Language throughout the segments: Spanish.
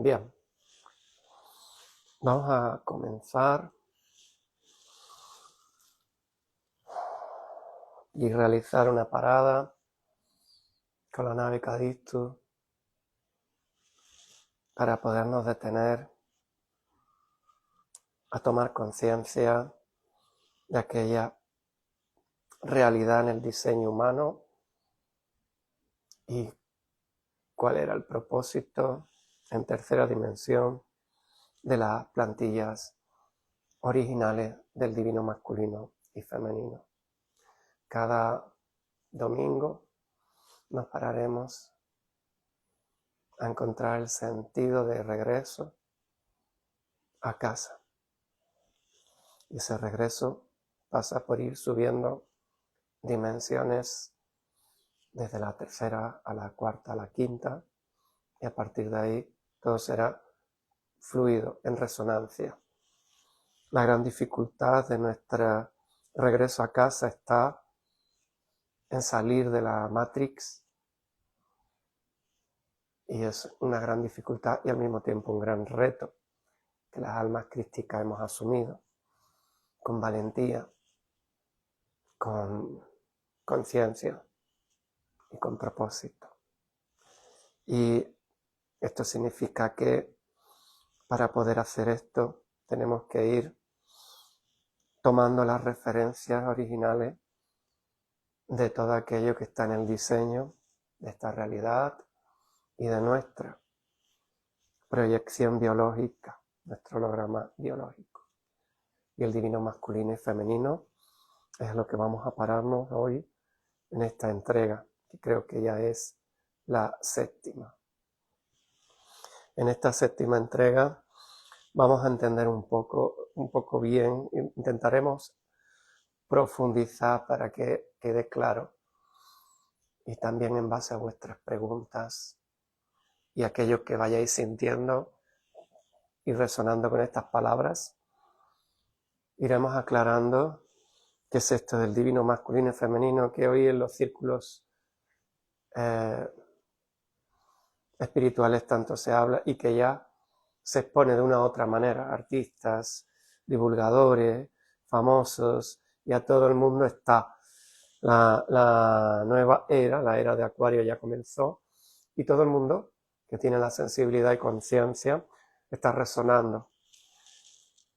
Bien, vamos a comenzar y realizar una parada con la nave Cadistus para podernos detener a tomar conciencia de aquella realidad en el diseño humano y cuál era el propósito en tercera dimensión de las plantillas originales del divino masculino y femenino. Cada domingo nos pararemos a encontrar el sentido de regreso a casa. Y ese regreso pasa por ir subiendo dimensiones desde la tercera a la cuarta a la quinta, y a partir de ahí todo será fluido, en resonancia. La gran dificultad de nuestro regreso a casa está en salir de la Matrix, y es una gran dificultad y al mismo tiempo un gran reto que las almas crísticas hemos asumido con valentía, con conciencia y con propósito. Y esto significa que para poder hacer esto tenemos que ir tomando las referencias originales de todo aquello que está en el diseño de esta realidad y de nuestra proyección biológica, nuestro holograma biológico. Y el divino masculino y femenino es lo que vamos a pararnos hoy en esta entrega, que creo que ya es la séptima. En esta séptima entrega vamos a entender un poco bien, intentaremos profundizar para que quede claro, y también en base a vuestras preguntas y aquello que vayáis sintiendo y resonando con estas palabras, iremos aclarando qué es esto del divino masculino y femenino que hoy en los círculos espirituales tanto se habla y que ya se expone de una u otra manera. Artistas, divulgadores, famosos, y a todo el mundo está. La nueva era, la era de Acuario ya comenzó, y todo el mundo que tiene la sensibilidad y conciencia está resonando.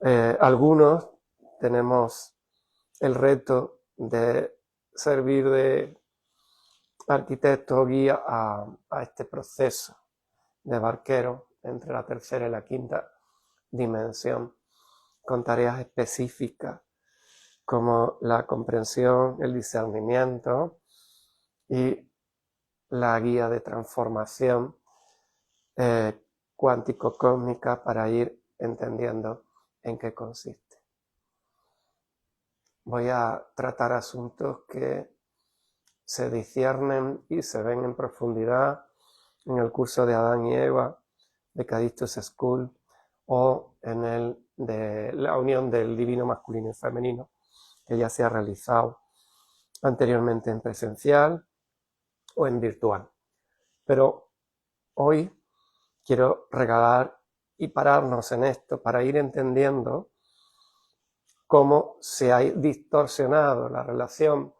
Algunos tenemos el reto de servir de arquitecto o guía a este proceso de barquero entre la tercera y la quinta dimensión, con tareas específicas como la comprensión, el discernimiento y la guía de transformación cuántico-cósmica para ir entendiendo en qué consiste. Voy a tratar asuntos que se disciernen y se ven en profundidad en el curso de Adán y Eva de Cadistus School o en el de la unión del divino masculino y femenino, que ya se ha realizado anteriormente en presencial o en virtual. Pero hoy quiero regalar y pararnos en esto para ir entendiendo cómo se ha distorsionado la relación,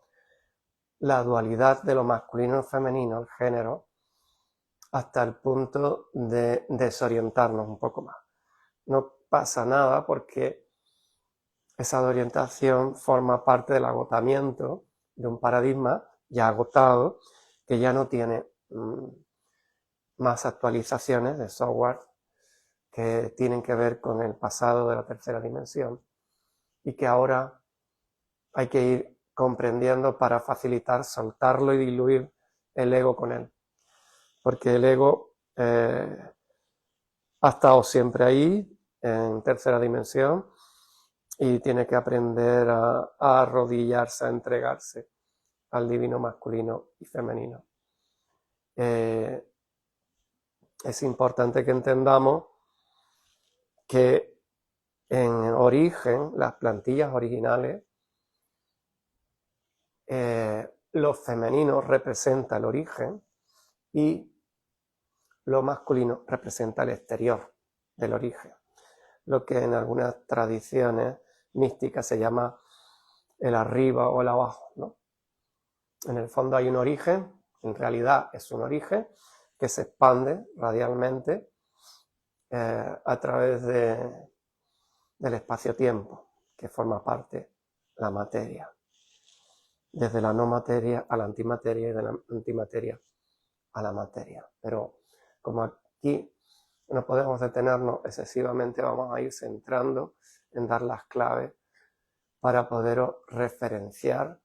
la dualidad de lo masculino y femenino, el género, hasta el punto de desorientarnos un poco más. No pasa nada porque esa desorientación forma parte del agotamiento de un paradigma ya agotado, que ya no tiene más actualizaciones de software que tienen que ver con el pasado de la tercera dimensión, y que ahora hay que ir comprendiendo para facilitar, soltarlo y diluir el ego con él. Porque el ego ha estado siempre ahí, en tercera dimensión, y tiene que aprender a arrodillarse, a entregarse al divino masculino y femenino. Es importante que entendamos que en origen, las plantillas originales, lo femenino representa el origen y lo masculino representa el exterior del origen, lo que en algunas tradiciones místicas se llama el arriba o el abajo, ¿no? En el fondo hay un origen, en realidad es un origen que se expande radialmente a través del espacio-tiempo, que forma parte la materia, desde la no materia a la antimateria y de la antimateria a la materia. Pero como aquí no podemos detenernos excesivamente, vamos a ir centrando en dar las claves para poderos referenciar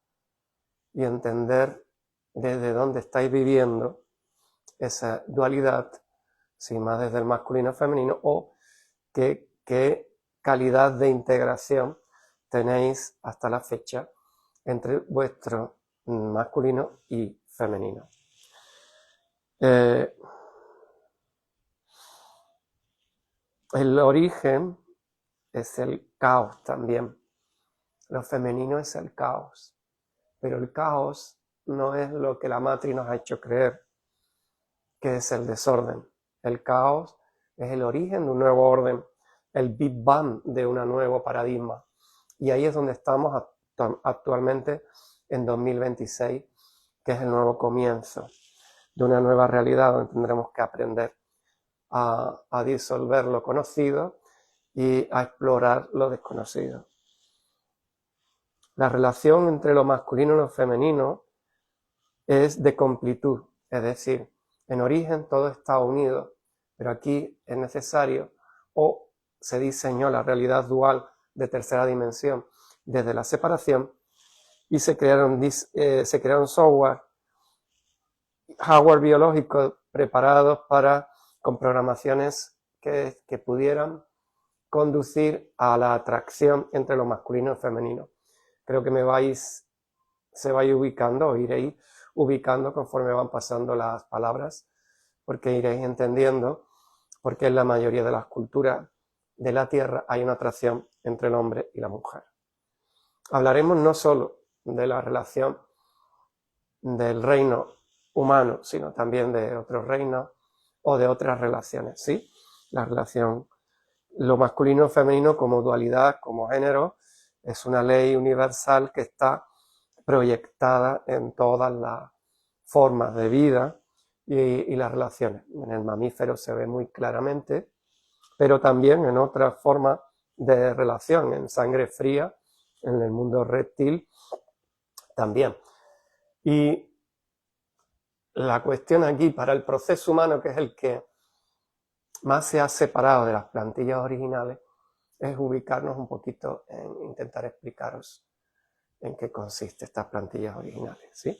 y entender desde dónde estáis viviendo esa dualidad, si más desde el masculino femenino, o qué calidad de integración tenéis hasta la fecha entre vuestro masculino y femenino. El origen es el caos también. Lo femenino es el caos. Pero el caos no es lo que la Matrix nos ha hecho creer, que es el desorden. El caos es el origen de un nuevo orden, el Big Bang de un nuevo paradigma. Y ahí es donde estamos actualmente en 2026, que es el nuevo comienzo de una nueva realidad donde tendremos que aprender a disolver lo conocido y a explorar lo desconocido. La relación entre lo masculino y lo femenino es de completud, es decir, en origen todo está unido, pero aquí es necesario, o se diseñó la realidad dual de tercera dimensión desde la separación, y se crearon software, hardware biológico preparados con programaciones que pudieran conducir a la atracción entre lo masculino y femenino. Creo que se va ubicando, o iréis ubicando conforme van pasando las palabras, porque iréis entendiendo por qué en la mayoría de las culturas de la Tierra hay una atracción entre el hombre y la mujer. Hablaremos no solo de la relación del reino humano, sino también de otros reinos o de otras relaciones, ¿sí? La relación, lo masculino y femenino como dualidad, como género, es una ley universal que está proyectada en todas las formas de vida y las relaciones. En el mamífero se ve muy claramente, pero también en otras formas de relación, en sangre fría, en el mundo reptil también. Y la cuestión aquí para el proceso humano, que es el que más se ha separado de las plantillas originales, es ubicarnos un poquito en intentar explicaros en qué consiste estas plantillas originales, ¿sí?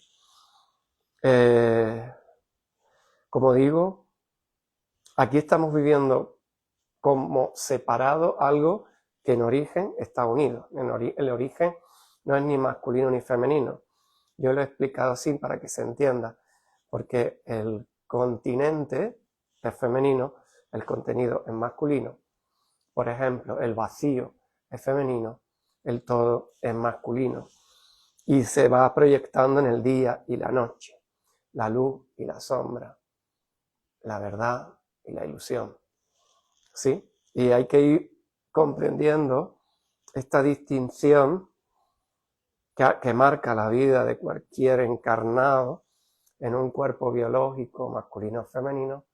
Como digo, aquí estamos viviendo como separado algo que en origen está unido. El origen no es ni masculino ni femenino. Yo lo he explicado así para que se entienda, porque el continente es femenino, el contenido es masculino. Por ejemplo, el vacío es femenino, el todo es masculino. Y se va proyectando en el día y la noche, la luz y la sombra, la verdad y la ilusión. ¿Sí? Y hay que ir comprendiendo esta distinción que marca la vida de cualquier encarnado en un cuerpo biológico masculino o femenino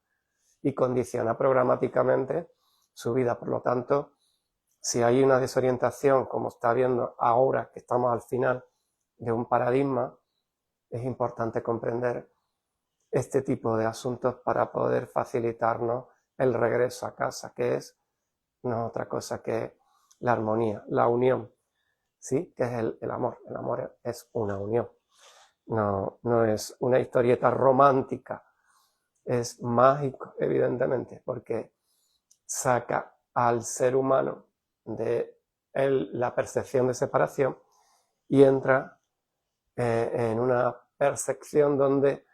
y condiciona programáticamente su vida. Por lo tanto, si hay una desorientación, como está viendo ahora que estamos al final de un paradigma, es importante comprender este tipo de asuntos para poder facilitarnos el regreso a casa, que es no otra cosa que la armonía, la unión, ¿sí? Que es el amor. El amor es una unión, no es una historieta romántica, es mágico, evidentemente, porque saca al ser humano de la percepción de separación y entra en una percepción donde,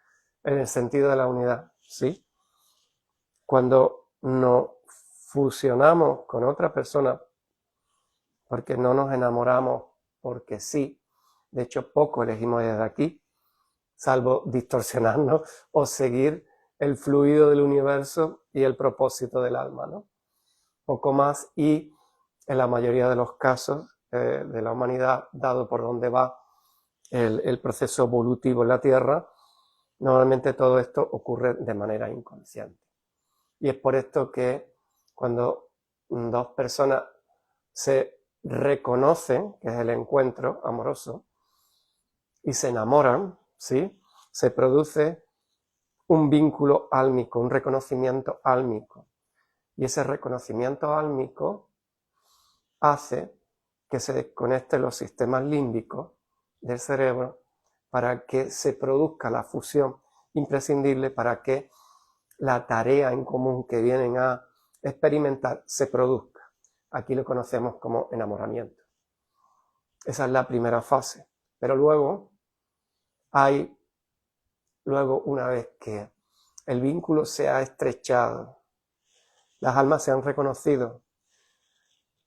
en el sentido de la unidad, ¿sí? Cuando nos fusionamos con otra persona, porque no nos enamoramos porque sí, de hecho poco elegimos desde aquí, salvo distorsionarnos o seguir el fluido del universo y el propósito del alma, ¿no? Poco más, y en la mayoría de los casos de la humanidad, dado por dónde va el proceso evolutivo en la Tierra, normalmente todo esto ocurre de manera inconsciente. Y es por esto que cuando dos personas se reconocen, que es el encuentro amoroso, y se enamoran, ¿sí?, se produce un vínculo álmico, un reconocimiento álmico. Y ese reconocimiento álmico hace que se desconecten los sistemas límbicos del cerebro para que se produzca la fusión imprescindible para que la tarea en común que vienen a experimentar se produzca. Aquí lo conocemos como enamoramiento. Esa es la primera fase. Pero luego, una vez que el vínculo se ha estrechado, las almas se han reconocido,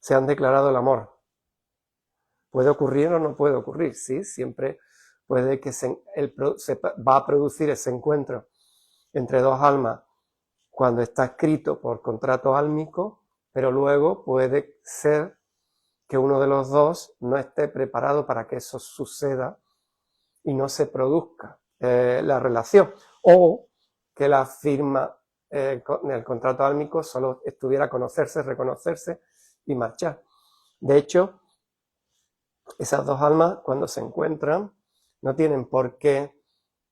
se han declarado el amor. ¿Puede ocurrir o no puede ocurrir? Sí, siempre puede que se va a producir ese encuentro entre dos almas cuando está escrito por contrato álmico, pero luego puede ser que uno de los dos no esté preparado para que eso suceda y no se produzca la relación, o que la firma en el contrato álmico solo estuviera conocerse, reconocerse y marchar. De hecho, esas dos almas, cuando se encuentran, no tienen por qué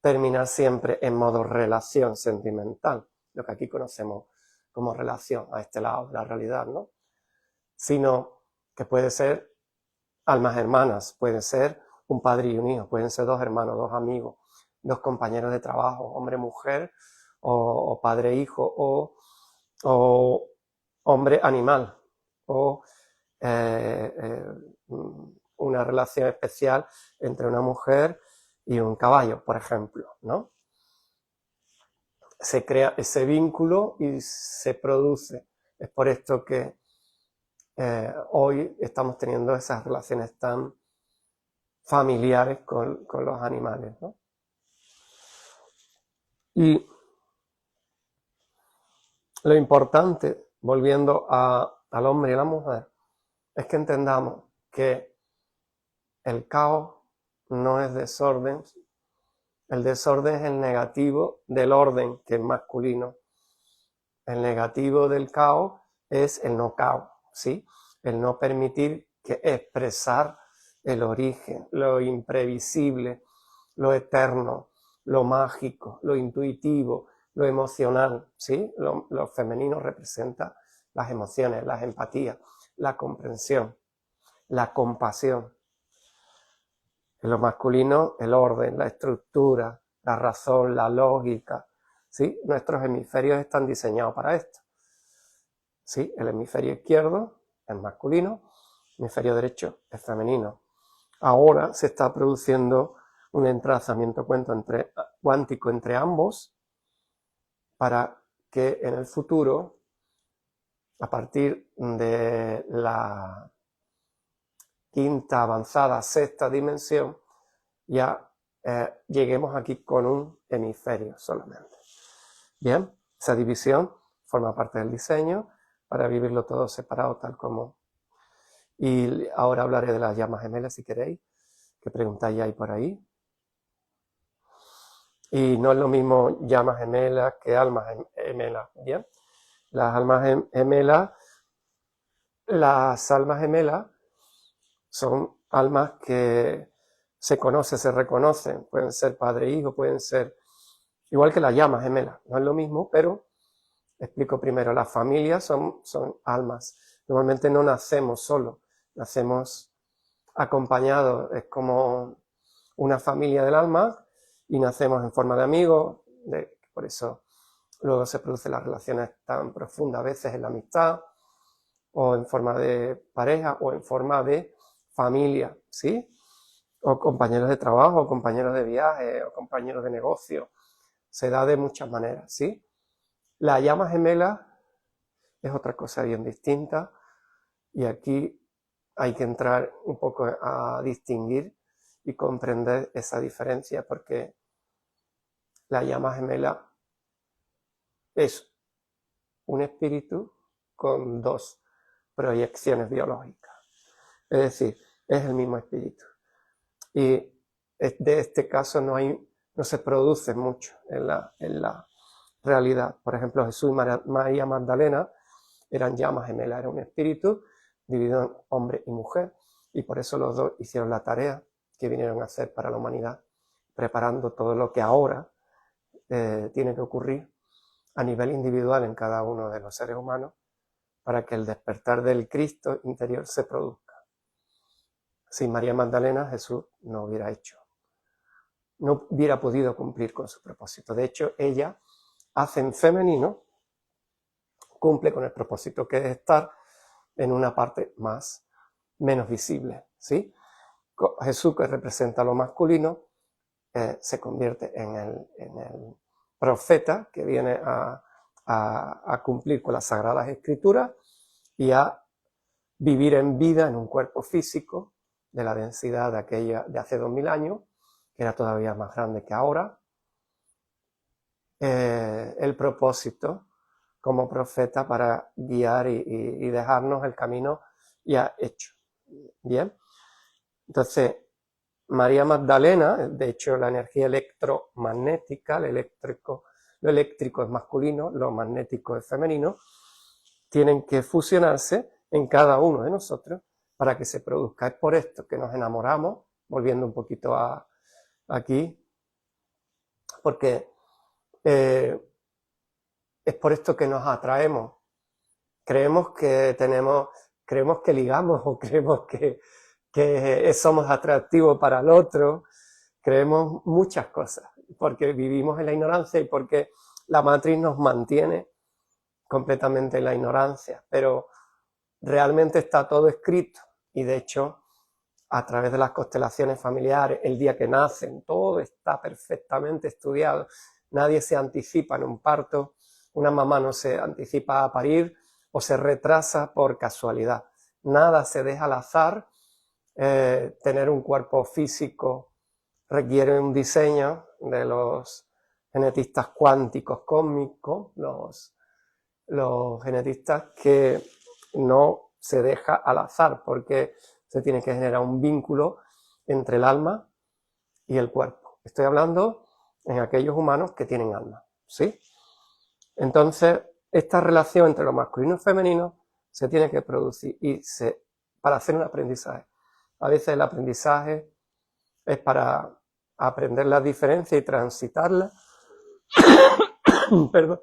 terminar siempre en modo relación sentimental, lo que aquí conocemos como relación a este lado de la realidad, ¿no? Sino que puede ser almas hermanas, pueden ser un padre y un hijo, pueden ser dos hermanos, dos amigos, dos compañeros de trabajo, hombre-mujer, o padre-hijo, o hombre-animal, o una relación especial entre una mujer y un caballo, por ejemplo, ¿no? Se crea ese vínculo y se produce. Es por esto que hoy estamos teniendo esas relaciones tan familiares con los animales, ¿no? Y lo importante, volviendo al hombre y a la mujer, es que entendamos que el caos no es desorden. El desorden es el negativo del orden, que es masculino. El negativo del caos es el no caos, ¿sí? El no permitir que expresar el origen, lo imprevisible, lo eterno, lo mágico, lo intuitivo, lo emocional, ¿sí? Lo femenino representa las emociones, las empatías, la comprensión, la compasión. En lo masculino, el orden, la estructura, la razón, la lógica, ¿sí? Nuestros hemisferios están diseñados para esto, ¿sí? El hemisferio izquierdo es masculino, el hemisferio derecho es femenino. Ahora se está produciendo un entrelazamiento cuántico entre ambos para que en el futuro, a partir de la quinta avanzada, sexta dimensión, ya lleguemos aquí con un hemisferio solamente. Bien, esa división forma parte del diseño para vivirlo todo separado tal como. Y ahora hablaré de las llamas gemelas si queréis, que preguntáis hay por ahí. Y no es lo mismo llamas gemelas que almas gemelas, ¿bien? Las almas gemelas son almas que se conocen, se reconocen, pueden ser padre e hijo, pueden ser igual que las llamas gemelas, no es lo mismo, pero explico primero, las familias son almas, normalmente no nacemos solos, nacemos acompañados, es como una familia del alma y nacemos en forma de amigos, por eso luego se producen las relaciones tan profundas, a veces en la amistad, o en forma de pareja, o en forma de familia, ¿sí? O compañeros de trabajo, o compañeros de viaje, o compañeros de negocio. Se da de muchas maneras, ¿sí? La llama gemela es otra cosa bien distinta, y aquí hay que entrar un poco a distinguir y comprender esa diferencia, porque la llama gemela es un espíritu con dos proyecciones biológicas. Es decir, es el mismo espíritu. Y de este caso no se produce mucho en la realidad. Por ejemplo, Jesús y María Magdalena eran llamas gemelas, era un espíritu dividido en hombre y mujer, y por eso los dos hicieron la tarea que vinieron a hacer para la humanidad, preparando todo lo que ahora tiene que ocurrir a nivel individual en cada uno de los seres humanos para que el despertar del Cristo interior se produzca. Sin María Magdalena, Jesús no hubiera podido cumplir con su propósito. De hecho, ella hace en femenino, cumple con el propósito que es estar en una parte menos visible, ¿sí? Jesús, que representa lo masculino, se convierte en el profeta que viene a cumplir con las Sagradas Escrituras y a vivir en vida en un cuerpo físico de la densidad de hace 2000 años, que era todavía más grande que ahora. El propósito como profeta para guiar y dejarnos el camino ya hecho. Bien, entonces María Magdalena, de hecho la energía electromagnética, lo eléctrico es masculino, lo magnético es femenino, tienen que fusionarse en cada uno de nosotros para que se produzca. Es por esto que nos enamoramos, volviendo un poquito aquí, porque es por esto que nos atraemos. Creemos que ligamos o creemos que somos atractivos para el otro. Creemos muchas cosas porque vivimos en la ignorancia y porque la matriz nos mantiene completamente en la ignorancia, pero realmente está todo escrito y de hecho a través de las constelaciones familiares, el día que nacen, todo está perfectamente estudiado. Nadie se anticipa en un parto, una mamá no se anticipa a parir o se retrasa por casualidad. Nada se deja al azar. Tener un cuerpo físico requiere un diseño de los genetistas cuánticos cósmicos, los genetistas que no se deja al azar porque se tiene que generar un vínculo entre el alma y el cuerpo. Estoy hablando en aquellos humanos que tienen alma, ¿sí? Entonces, esta relación entre lo masculino y femenino se tiene que producir para hacer un aprendizaje. A veces el aprendizaje es para aprender las diferencias y transitarlas. Perdón.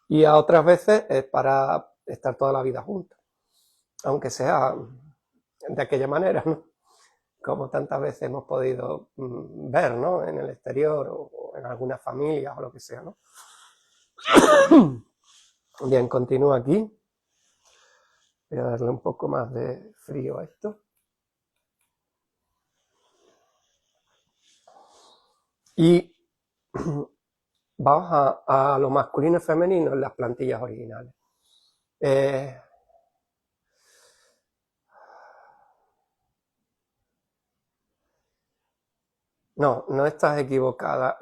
Y a otras veces es para estar toda la vida juntos, aunque sea de aquella manera, ¿no? Como tantas veces hemos podido ver, ¿no? En el exterior o en algunas familias o lo que sea, ¿no? Bien, continúo aquí. Voy a darle un poco más de frío a esto. Y vamos a lo masculino y femenino en las plantillas originales. No estás equivocada.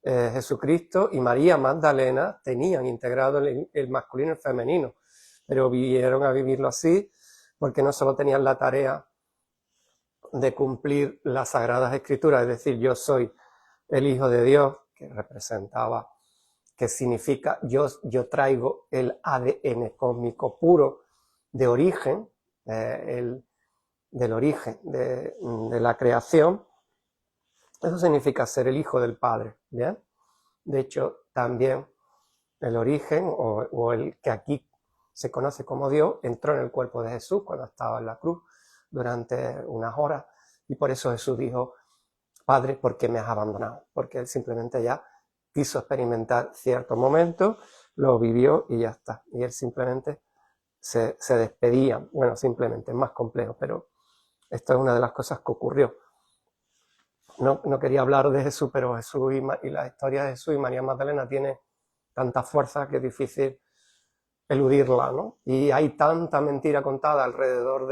Jesucristo y María Magdalena tenían integrado el masculino y el femenino, pero vinieron a vivirlo así porque no solo tenían la tarea de cumplir las Sagradas Escrituras, es decir, yo soy el Hijo de Dios, que significa yo traigo el ADN cósmico puro de origen, del origen de la creación. Eso significa ser el Hijo del Padre, ¿bien? De hecho, también el origen, o el que aquí se conoce como Dios, entró en el cuerpo de Jesús cuando estaba en la cruz durante unas horas, y por eso Jesús dijo, Padre, ¿por qué me has abandonado? Porque él simplemente ya quiso experimentar cierto momento, lo vivió y ya está. Y él simplemente se despedía. Bueno, simplemente, es más complejo, pero esto es una de las cosas que ocurrió. No quería hablar de Jesús, pero Jesús y la historia de Jesús y María Magdalena tiene tanta fuerza que es difícil eludirla, ¿no? Y hay tanta mentira contada alrededor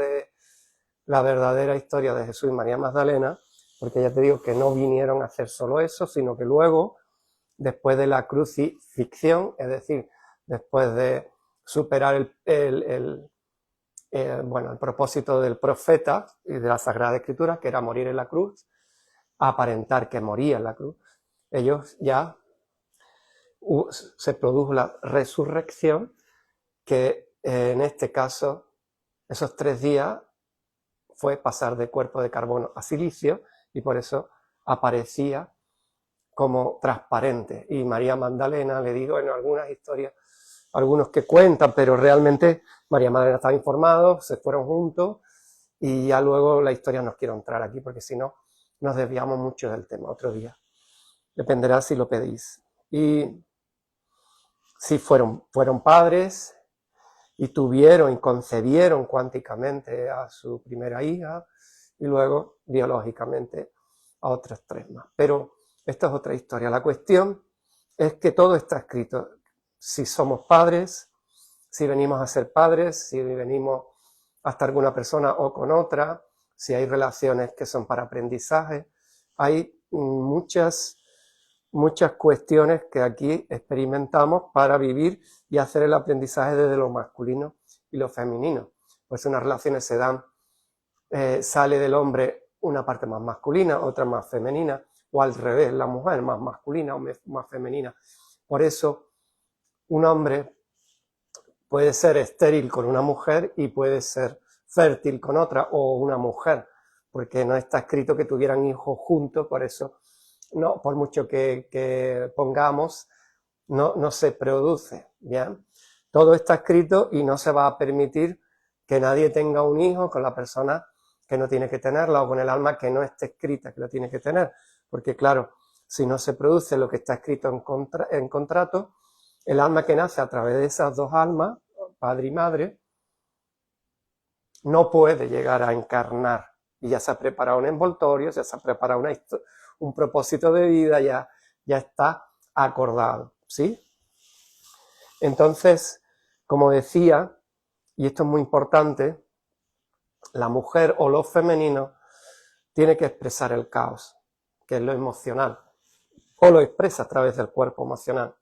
la verdadera historia de Jesús y María Magdalena, porque ya te digo que no vinieron a hacer solo eso, sino que luego, después de la crucifixión, es decir, después de superar el propósito del profeta y de la Sagrada Escritura, que era morir en la cruz, aparentar que moría en la cruz, ellos ya se produjo la resurrección, que en este caso, esos 3 días fue pasar de cuerpo de carbono a silicio, y por eso aparecía como transparente. Y María Magdalena, le digo en algunas historias, algunos que cuentan, pero realmente María Magdalena estaba informado, se fueron juntos, y ya luego la historia no quiero entrar aquí, porque si no, nos desviamos mucho del tema otro día. Dependerá si lo pedís. Y si fueron padres, y tuvieron y concebieron cuánticamente a su primera hija, y luego biológicamente a otros 3 más. Pero esta es otra historia. La cuestión es que todo está escrito. Si somos padres, si venimos a ser padres, si venimos a estar con una persona o con otra, si hay relaciones que son para aprendizaje, hay muchas cuestiones que aquí experimentamos para vivir y hacer el aprendizaje desde lo masculino y lo femenino. Pues unas relaciones se dan, sale del hombre una parte más masculina, otra más femenina, o al revés, la mujer más masculina o más femenina. Por eso un hombre puede ser estéril con una mujer y puede ser fértil con otra, o una mujer, porque no está escrito que tuvieran hijos juntos, por eso no, por mucho que pongamos, no se produce, ¿bien? Todo está escrito y no se va a permitir que nadie tenga un hijo con la persona que no tiene que tenerla, o con el alma que no esté escrita, que lo tiene que tener, porque claro, si no se produce lo que está escrito en contrato, el alma que nace a través de esas 2 almas, padre y madre, no puede llegar a encarnar, y ya se ha preparado un envoltorio, ya se ha preparado un propósito de vida, ya está acordado, ¿sí? Entonces, como decía, y esto es muy importante, la mujer o lo femenino tiene que expresar el caos, que es lo emocional, o lo expresa a través del cuerpo emocional,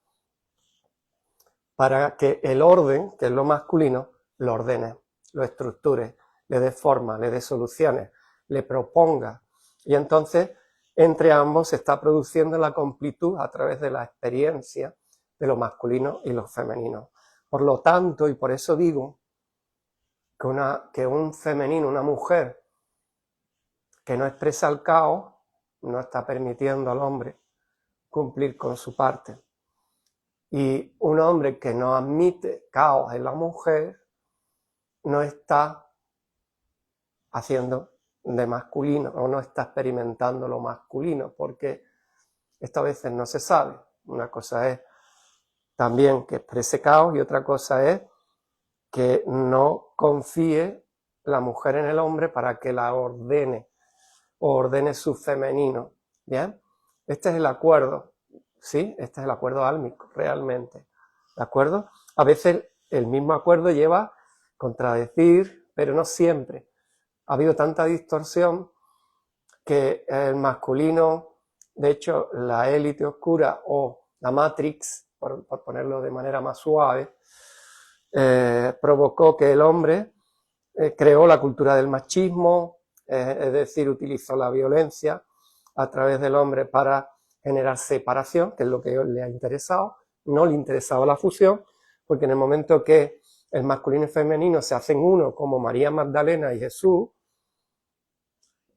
para que el orden, que es lo masculino, lo ordene, lo estructure, le dé forma, le dé soluciones, le proponga. Y entonces, entre ambos se está produciendo la completud a través de la experiencia de lo masculino y lo femenino. Por lo tanto, y por eso digo que un femenino, una mujer que no expresa el caos, no está permitiendo al hombre cumplir con su parte. Y un hombre que no admite caos en la mujer no está haciendo de masculino, o no está experimentando lo masculino, porque esto a veces no se sabe. Una cosa es también que exprese caos, y otra cosa es que no confíe la mujer en el hombre para que la ordene, o ordene su femenino. ¿Bien? Este es el acuerdo, ¿sí? Este es el acuerdo álmico, realmente. ¿De acuerdo? A veces el mismo acuerdo lleva a contradecir, pero no siempre. Ha habido tanta distorsión que el masculino, de hecho, la élite oscura o la Matrix, por ponerlo de manera más suave, provocó que el hombre creó la cultura del machismo, es decir, utilizó la violencia a través del hombre para generar separación, que es lo que le ha interesado. No le interesaba la fusión, porque en el momento que el masculino y femenino se hacen uno, como María Magdalena y Jesús,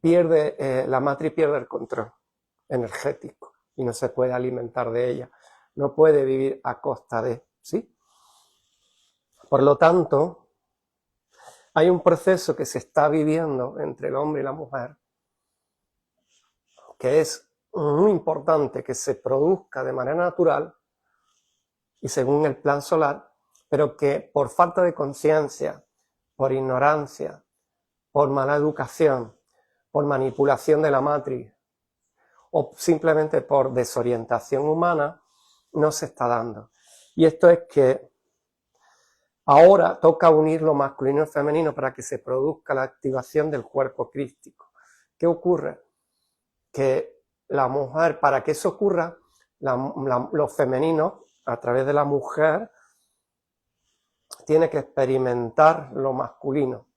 la matriz pierde el control energético y no se puede alimentar de ella, no puede vivir a costa de, ¿sí? Por lo tanto, hay un proceso que se está viviendo entre el hombre y la mujer, que es muy importante que se produzca de manera natural y según el plan solar, pero que por falta de conciencia, por ignorancia, por mala educación, por manipulación de la matriz, o simplemente por desorientación humana, no se está dando. Y esto es que Ahora toca unir lo masculino y femenino para que se produzca la activación del cuerpo crístico. ¿Qué ocurre? Que la mujer, para que eso ocurra, los femeninos, a través de la mujer, tiene que experimentar lo masculino.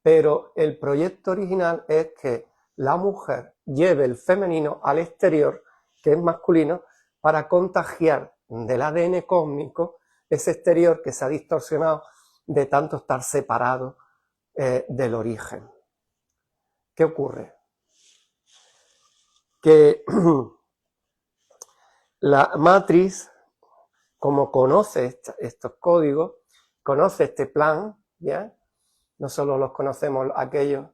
Pero el proyecto original es que la mujer lleve el femenino al exterior, que es masculino, para contagiar del ADN cósmico ese exterior que se ha distorsionado de tanto estar separado del origen. ¿Qué ocurre? Que la matriz, como conoce estos códigos, conoce este plan, ¿ya? No solo los conocemos aquellos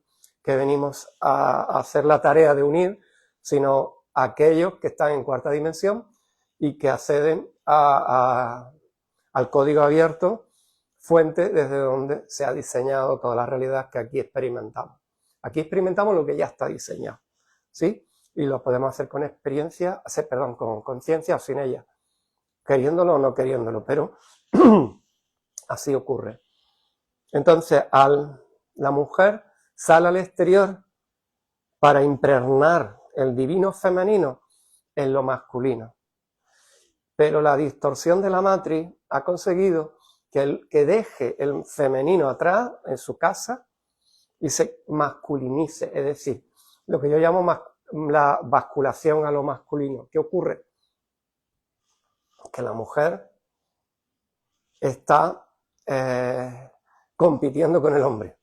que venimos a hacer la tarea de unir, sino aquellos que están en cuarta dimensión y que acceden al código abierto, fuente desde donde se ha diseñado toda la realidad que aquí experimentamos. Aquí experimentamos lo que ya está diseñado, ¿sí? Y lo podemos hacer con experiencia, con conciencia o sin ella, queriéndolo o no queriéndolo, pero así ocurre. Entonces, la mujer sale al exterior para impregnar el divino femenino en lo masculino. Pero la distorsión de la matriz ha conseguido que deje el femenino atrás en su casa y se masculinice, es decir, lo que yo llamo la basculación a lo masculino. ¿Qué ocurre? Que la mujer está compitiendo con el hombre,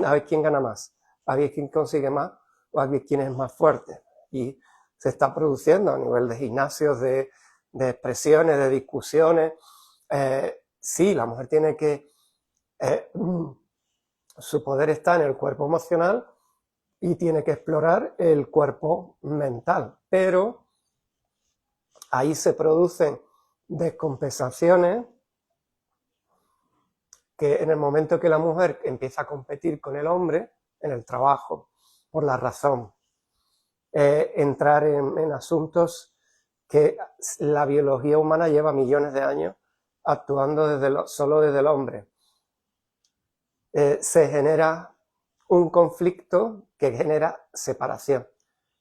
a ver quién gana más, a ver quién consigue más o a ver quién es más fuerte. Y se está produciendo a nivel de gimnasios, de expresiones, de discusiones. Sí, la mujer tiene que... su poder está en el cuerpo emocional y tiene que explorar el cuerpo mental, pero ahí se producen descompensaciones que en el momento que la mujer empieza a competir con el hombre en el trabajo, por la razón, entrar en asuntos que la biología humana lleva millones de años actuando solo desde el hombre, se genera un conflicto que genera separación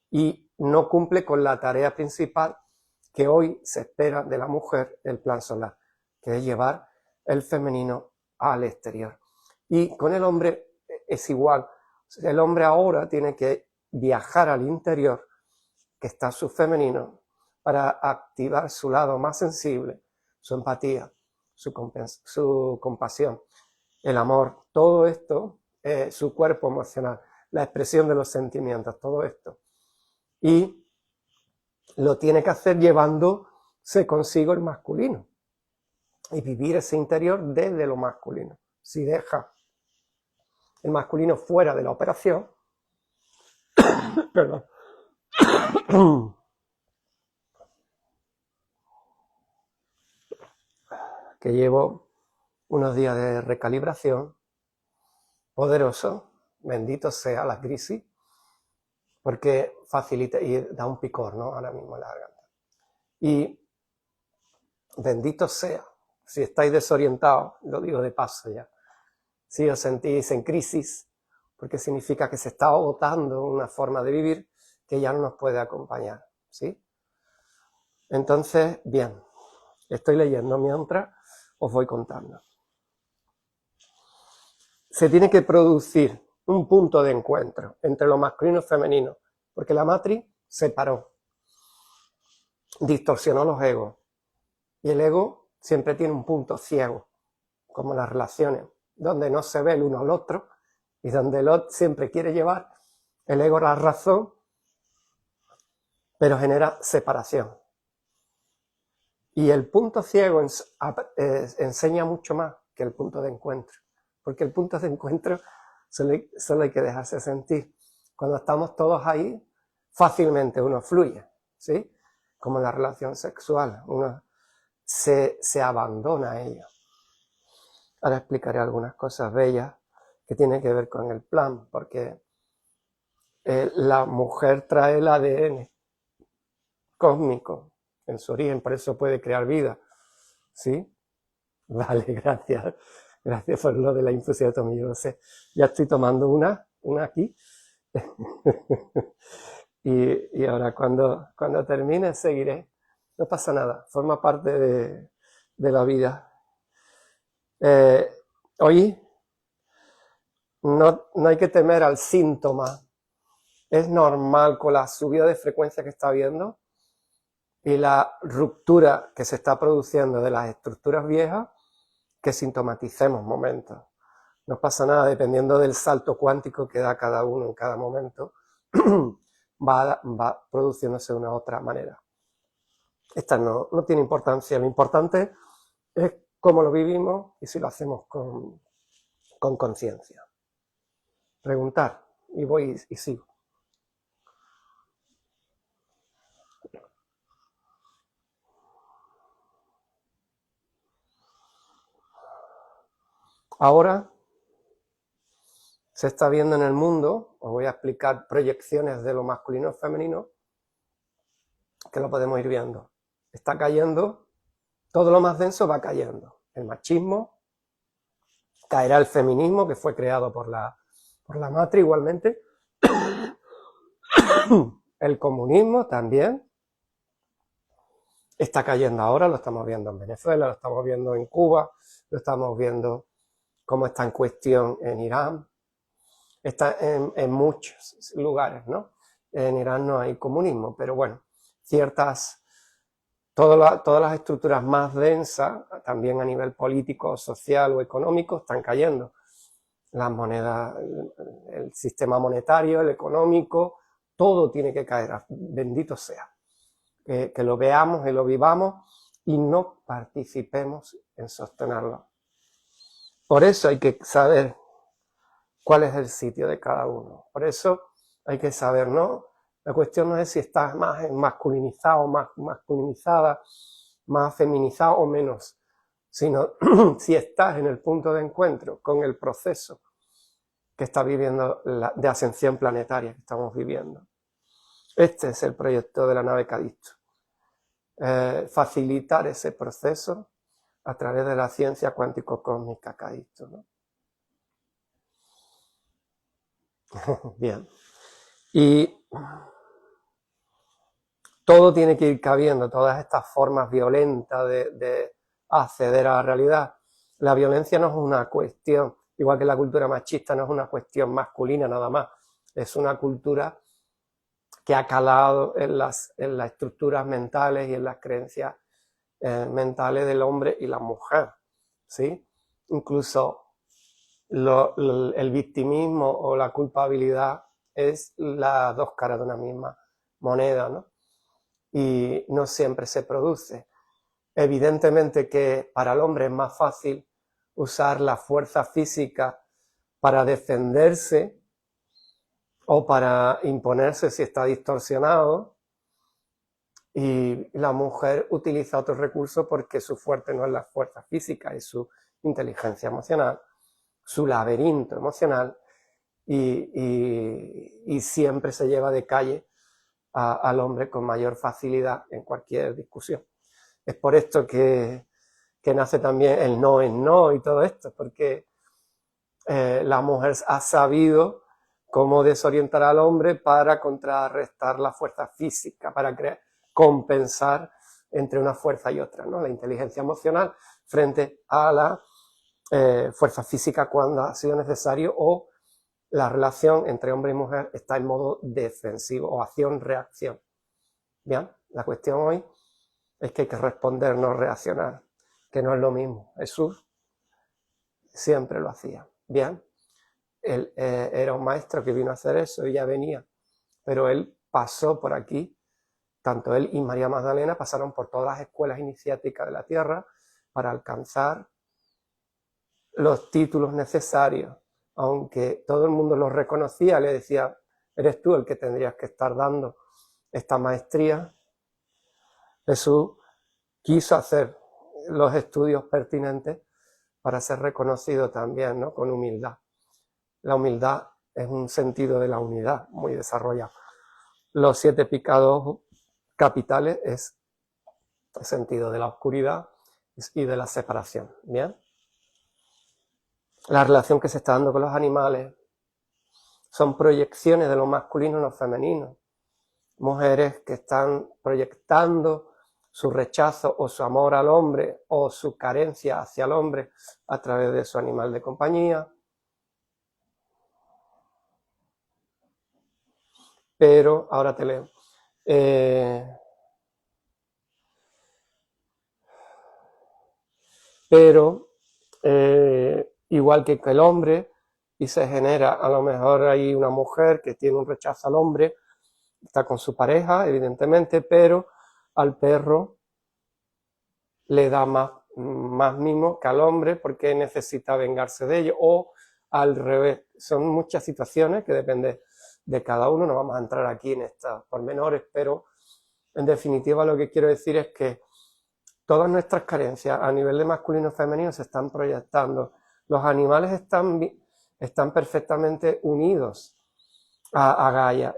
y no cumple con la tarea principal que hoy se espera de la mujer, el plan solar, que es llevar el femenino al exterior. Y con el hombre es igual. El hombre ahora tiene que viajar al interior, que está su femenino, para activar su lado más sensible, su empatía, su compasión, el amor, todo esto, su cuerpo emocional, la expresión de los sentimientos, todo esto. Y lo tiene que hacer llevándose consigo el masculino y vivir ese interior desde lo masculino. Si deja el masculino fuera de la operación, perdón, que llevo unos días de recalibración poderoso, bendito sea la crisis, porque facilita y da un picor, ¿no? Ahora mismo en la garganta. Y bendito sea, si estáis desorientados, lo digo de paso ya, si os sentís en crisis, porque significa que se está agotando una forma de vivir que ya no nos puede acompañar, ¿sí? Entonces, bien, estoy leyendo mientras os voy contando. Se tiene que producir un punto de encuentro entre lo masculino y femenino, porque la matriz separó, distorsionó los egos, y el ego siempre tiene un punto ciego, como las relaciones, donde no se ve el uno al otro, y donde el otro siempre quiere llevar el ego a la razón, pero genera separación. Y el punto ciego enseña mucho más que el punto de encuentro, porque el punto de encuentro solo hay que dejarse sentir. Cuando estamos todos ahí, fácilmente uno fluye, ¿sí? Como en la relación sexual, uno se abandona a ello. Ahora explicaré algunas cosas bellas que tienen que ver con el plan, porque la mujer trae el ADN cósmico en su origen, por eso puede crear vida, ¿sí? Vale, gracias. Gracias por lo de la infusión de tomillo. No sé, ya estoy tomando una aquí. Y ahora cuando termine seguiré. No pasa nada, forma parte de la vida. Eh, Hoy no hay que temer al síntoma. Es normal con la subida de frecuencia que está habiendo y la ruptura que se está produciendo de las estructuras viejas que sintomaticemos momentos. No pasa nada, dependiendo del salto cuántico que da cada uno en cada momento, va produciéndose de una u otra manera. Esta no tiene importancia, lo importante es cómo lo vivimos y si lo hacemos con conciencia. Preguntar, y voy y sigo. Ahora se está viendo en el mundo, os voy a explicar proyecciones de lo masculino y femenino, que lo podemos ir viendo. Está cayendo, todo lo más denso va cayendo. El machismo, caerá el feminismo, que fue creado por la matriz igualmente. El comunismo también está cayendo ahora, lo estamos viendo en Venezuela, lo estamos viendo en Cuba, lo estamos viendo cómo está en cuestión en Irán, está en muchos lugares, ¿no? En Irán no hay comunismo, pero bueno, todas las estructuras más densas, también a nivel político, social o económico, están cayendo. Las monedas, el sistema monetario, el económico, todo tiene que caer, bendito sea. Que lo veamos y lo vivamos y no participemos en sostenerlo. Por eso hay que saber cuál es el sitio de cada uno. Por eso hay que saber, ¿no? La cuestión no es si estás más masculinizado, más masculinizada, más feminizado o menos, sino si estás en el punto de encuentro con el proceso que está viviendo de ascensión planetaria que estamos viviendo. Este es el proyecto de la nave Calisto. Facilitar ese proceso a través de la ciencia cuántico-cósmica Calisto, ¿no? Bien. Y todo tiene que ir cabiendo, todas estas formas violentas de acceder a la realidad. La violencia no es una cuestión, igual que la cultura machista, no es una cuestión masculina nada más, es una cultura que ha calado en las estructuras mentales y en las creencias mentales del hombre y la mujer, ¿sí? Incluso el victimismo o la culpabilidad es las dos caras de una misma moneda, ¿no? Y no siempre se produce. Evidentemente que para el hombre es más fácil usar la fuerza física para defenderse o para imponerse si está distorsionado, y la mujer utiliza otros recursos porque su fuerte no es la fuerza física, es su inteligencia emocional, su laberinto emocional, y siempre se lleva de calle al hombre con mayor facilidad en cualquier discusión. Es por esto que nace también el no es no y todo esto, porque la mujer ha sabido cómo desorientar al hombre para contrarrestar la fuerza física, para compensar entre una fuerza y otra, ¿no? La inteligencia emocional frente a la fuerza física cuando ha sido necesario, o la relación entre hombre y mujer está en modo defensivo o acción-reacción. Bien, la cuestión hoy es que hay que responder, no reaccionar, que no es lo mismo. Jesús siempre lo hacía. Bien, él era un maestro que vino a hacer eso y ya venía, pero él pasó por aquí, tanto él y María Magdalena pasaron por todas las escuelas iniciáticas de la tierra para alcanzar los títulos necesarios. Aunque todo el mundo los reconocía, le decía, eres tú el que tendrías que estar dando esta maestría. Jesús quiso hacer los estudios pertinentes para ser reconocido también, ¿no? Con humildad. La humildad es un sentido de la unidad muy desarrollado. Los 7 pecados capitales es el sentido de la oscuridad y de la separación. ¿Bien? La relación que se está dando con los animales son proyecciones de lo masculino en lo femenino. Mujeres que están proyectando su rechazo o su amor al hombre o su carencia hacia el hombre a través de su animal de compañía. Pero, ahora te leo, pero igual que el hombre, y se genera, a lo mejor hay una mujer que tiene un rechazo al hombre, está con su pareja, evidentemente, pero al perro le da más mimo que al hombre porque necesita vengarse de ello, o al revés. Son muchas situaciones que depende de cada uno, no vamos a entrar aquí en estos pormenores, pero en definitiva lo que quiero decir es que todas nuestras carencias a nivel de masculino y femenino se están proyectando. Los animales están perfectamente unidos a Gaia,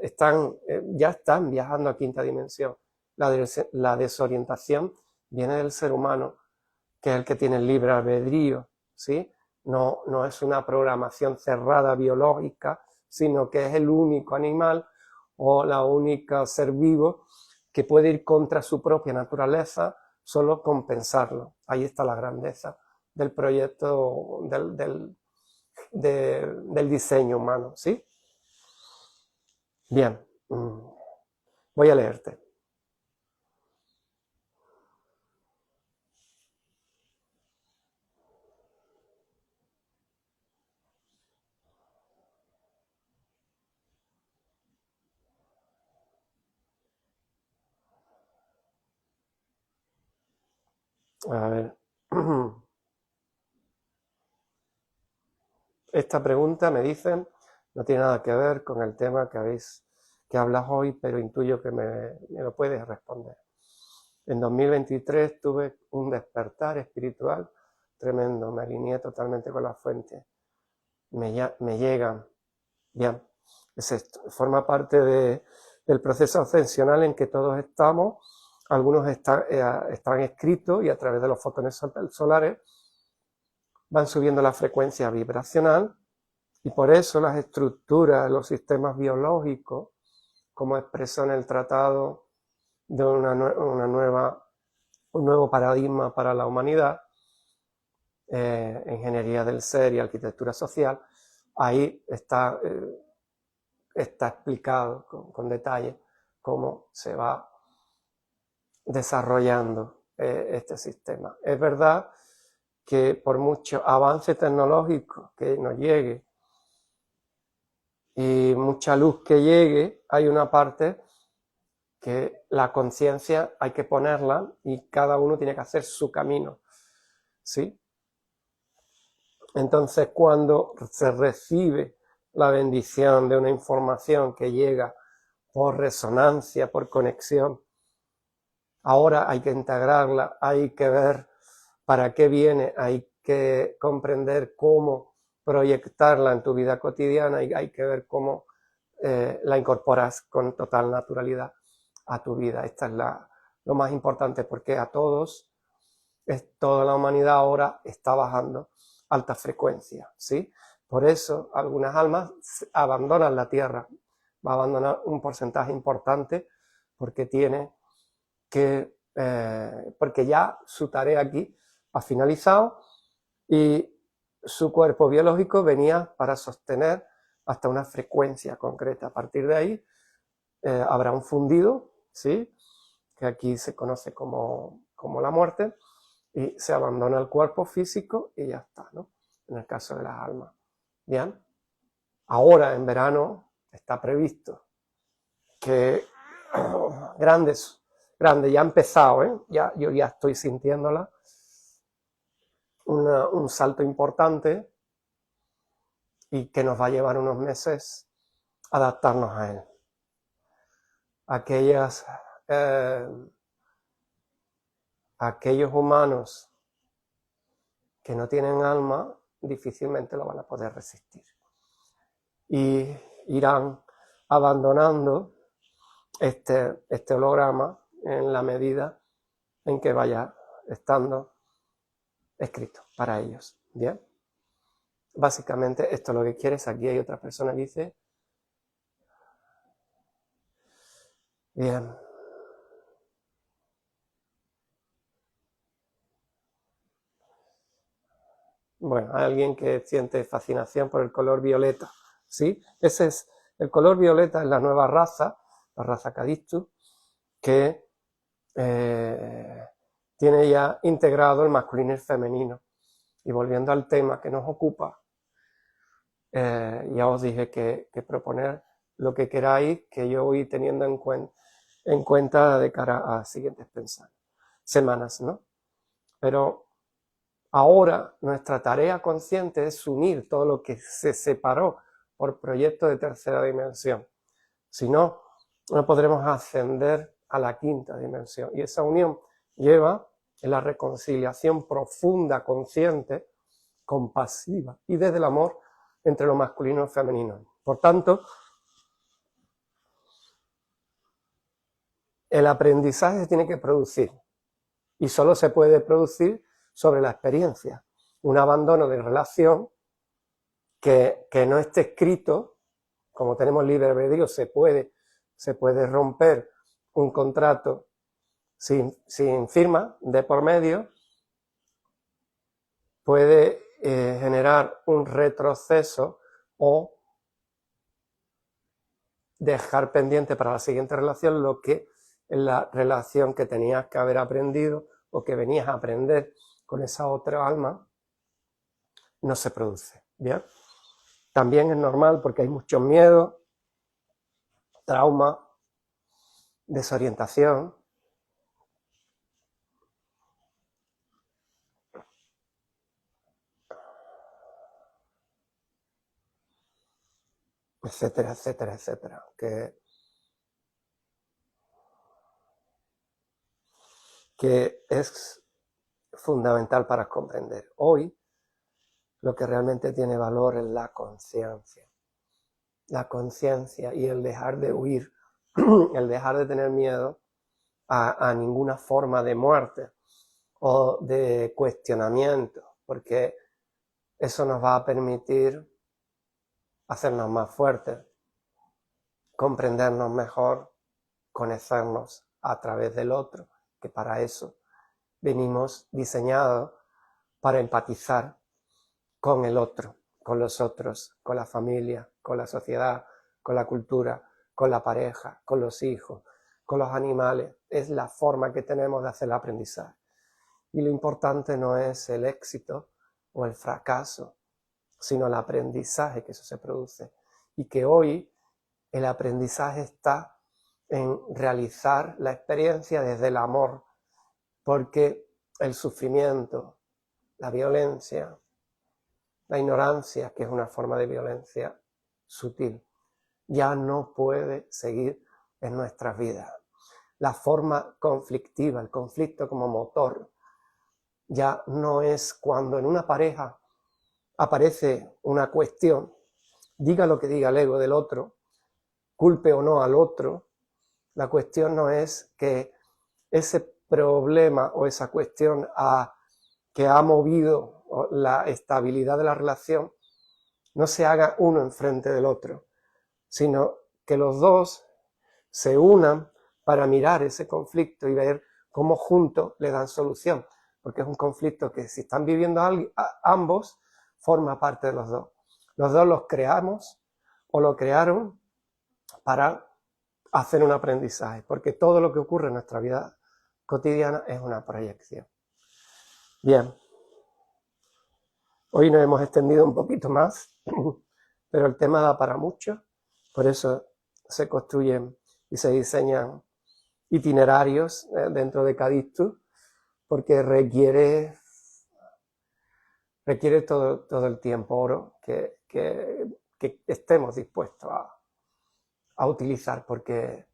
ya están viajando a quinta dimensión. La desorientación viene del ser humano, que es el que tiene el libre albedrío, ¿sí? No es una programación cerrada biológica, sino que es el único animal o la única ser vivo que puede ir contra su propia naturaleza solo con pensarlo. Ahí está la grandeza del proyecto del diseño humano, ¿sí? Bien, voy a leerte. A ver. Esta pregunta, me dicen, no tiene nada que ver con el tema que hablas hoy, pero intuyo que me lo puedes responder. En 2023 tuve un despertar espiritual tremendo, me alineé totalmente con la fuente. Me llegan, bien, forma parte del proceso ascensional en que todos estamos. Algunos están escritos y a través de los fotones solares van subiendo la frecuencia vibracional, y por eso las estructuras, los sistemas biológicos, como expresó en el tratado de un nuevo paradigma para la humanidad, ingeniería del ser y arquitectura social, ahí está explicado con detalle cómo se va desarrollando este sistema. Es verdad que por mucho avance tecnológico que nos llegue y mucha luz que llegue, hay una parte que la conciencia hay que ponerla y cada uno tiene que hacer su camino, ¿sí? Entonces, cuando se recibe la bendición de una información que llega por resonancia, por conexión, ahora hay que integrarla, hay que ver para qué viene, hay que comprender cómo proyectarla en tu vida cotidiana y hay que ver cómo la incorporas con total naturalidad a tu vida. Esta es lo más importante, porque a todos, toda la humanidad ahora está bajando alta frecuencia, ¿sí? Por eso algunas almas abandonan la Tierra, va a abandonar un porcentaje importante porque porque ya su tarea aquí ha finalizado y su cuerpo biológico venía para sostener hasta una frecuencia concreta. A partir de ahí habrá un fundido, ¿sí? Que aquí se conoce como la muerte, y se abandona el cuerpo físico y ya está, ¿no? En el caso de las almas. Bien, ahora en verano está previsto que grande, ya ha empezado, yo ya estoy sintiéndola, un salto importante y que nos va a llevar unos meses adaptarnos a él. Aquellos humanos que no tienen alma difícilmente lo van a poder resistir y irán abandonando este holograma en la medida en que vaya estando escrito para ellos. Bien, básicamente esto es lo que quieres. Aquí hay otra persona que dice, bien, bueno, hay alguien que siente fascinación por el color violeta, ¿sí? Ese es, el color violeta es la nueva raza, la raza Cadistus, que tiene ya integrado el masculino y el femenino. Y volviendo al tema que nos ocupa, ya os dije que proponer lo que queráis, que yo voy teniendo en cuenta de cara a siguientes semanas, ¿no? Pero ahora nuestra tarea consciente es unir todo lo que se separó por proyectos de tercera dimensión. Si no, no podremos ascender a la quinta dimensión. Y esa unión lleva en la reconciliación profunda, consciente, compasiva y desde el amor entre lo masculino y lo femenino. Por tanto, el aprendizaje se tiene que producir y solo se puede producir sobre la experiencia. Un abandono de relación que no esté escrito, como tenemos libre albedrío, se puede romper un contrato sin firma de por medio, puede generar un retroceso o dejar pendiente para la siguiente relación lo que en la relación que tenías que haber aprendido o que venías a aprender con esa otra alma no se produce. ¿Bien? También es normal porque hay mucho miedo, trauma, desorientación, etcétera, etcétera, etcétera, que es fundamental para comprender. Hoy lo que realmente tiene valor es la conciencia. La conciencia y el dejar de huir, el dejar de tener miedo a ninguna forma de muerte o de cuestionamiento, porque eso nos va a permitir hacernos más fuertes, comprendernos mejor, conocernos a través del otro, que para eso venimos diseñados para empatizar con el otro, con los otros, con la familia, con la sociedad, con la cultura, con la pareja, con los hijos, con los animales. Es la forma que tenemos de hacer el aprendizaje. Y lo importante no es el éxito o el fracaso, sino el aprendizaje que eso se produce. Y que hoy el aprendizaje está en realizar la experiencia desde el amor, porque el sufrimiento, la violencia, la ignorancia, que es una forma de violencia sutil, ya no puede seguir en nuestras vidas. La forma conflictiva, el conflicto como motor, ya no es cuando en una pareja aparece una cuestión, diga lo que diga el ego del otro, culpe o no al otro, la cuestión no es que ese problema o esa cuestión que ha movido la estabilidad de la relación no se haga uno enfrente del otro, sino que los dos se unan para mirar ese conflicto y ver cómo juntos le dan solución, porque es un conflicto que si están viviendo ambos, forma parte de los dos. Los dos los creamos o lo crearon para hacer un aprendizaje, porque todo lo que ocurre en nuestra vida cotidiana es una proyección. Bien, hoy nos hemos extendido un poquito más, pero el tema da para mucho, por eso se construyen y se diseñan itinerarios dentro de Cadistus, porque requiere todo el tiempo oro que estemos dispuestos a utilizar, porque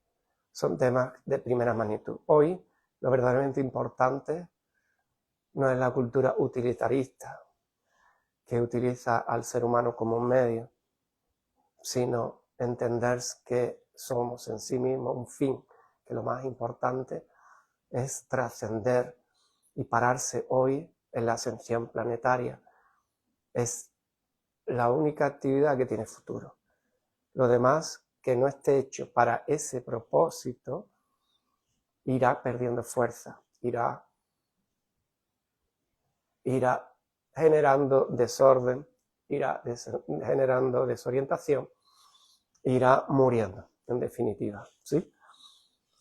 son temas de primera magnitud. Hoy lo verdaderamente importante no es la cultura utilitarista, que utiliza al ser humano como un medio, sino entender que somos en sí mismos un fin, que lo más importante es trascender y pararse hoy en la ascensión planetaria. Es la única actividad que tiene futuro. Lo demás que no esté hecho para ese propósito irá perdiendo fuerza, irá generando desorden, irá generando desorientación, irá muriendo, en definitiva, ¿sí?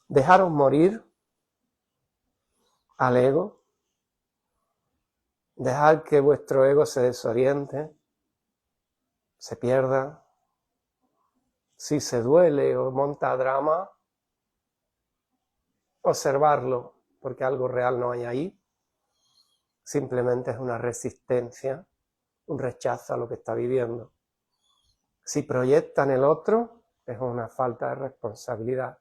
Dejaros morir al ego, dejar que vuestro ego se desoriente, se pierda. Si se duele o monta drama, observarlo, porque algo real no hay ahí. Simplemente es una resistencia, un rechazo a lo que está viviendo. Si proyecta en el otro, es una falta de responsabilidad.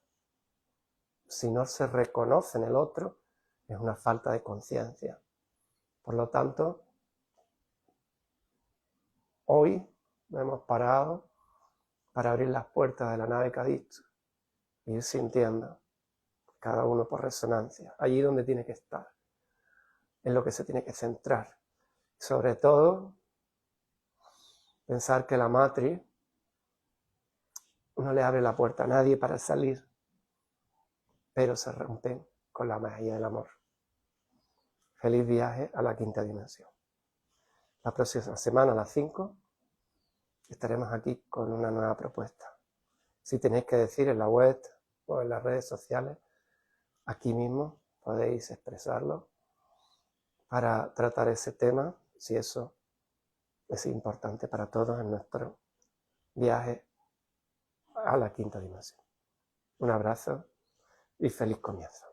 Si no se reconoce en el otro, es una falta de conciencia. Por lo tanto, hoy nos hemos parado para abrir las puertas de la nave Cadix e ir sintiendo, cada uno por resonancia, allí donde tiene que estar, en lo que se tiene que centrar. Sobre todo, pensar que la matriz no le abre la puerta a nadie para salir, pero se rompen con la magia del amor. Feliz viaje a la quinta dimensión. La próxima semana a las 5 estaremos aquí con una nueva propuesta. Si tenéis que decir en la web o en las redes sociales, aquí mismo podéis expresarlo para tratar ese tema, si eso es importante para todos en nuestro viaje a la quinta dimensión. Un abrazo y feliz comienzo.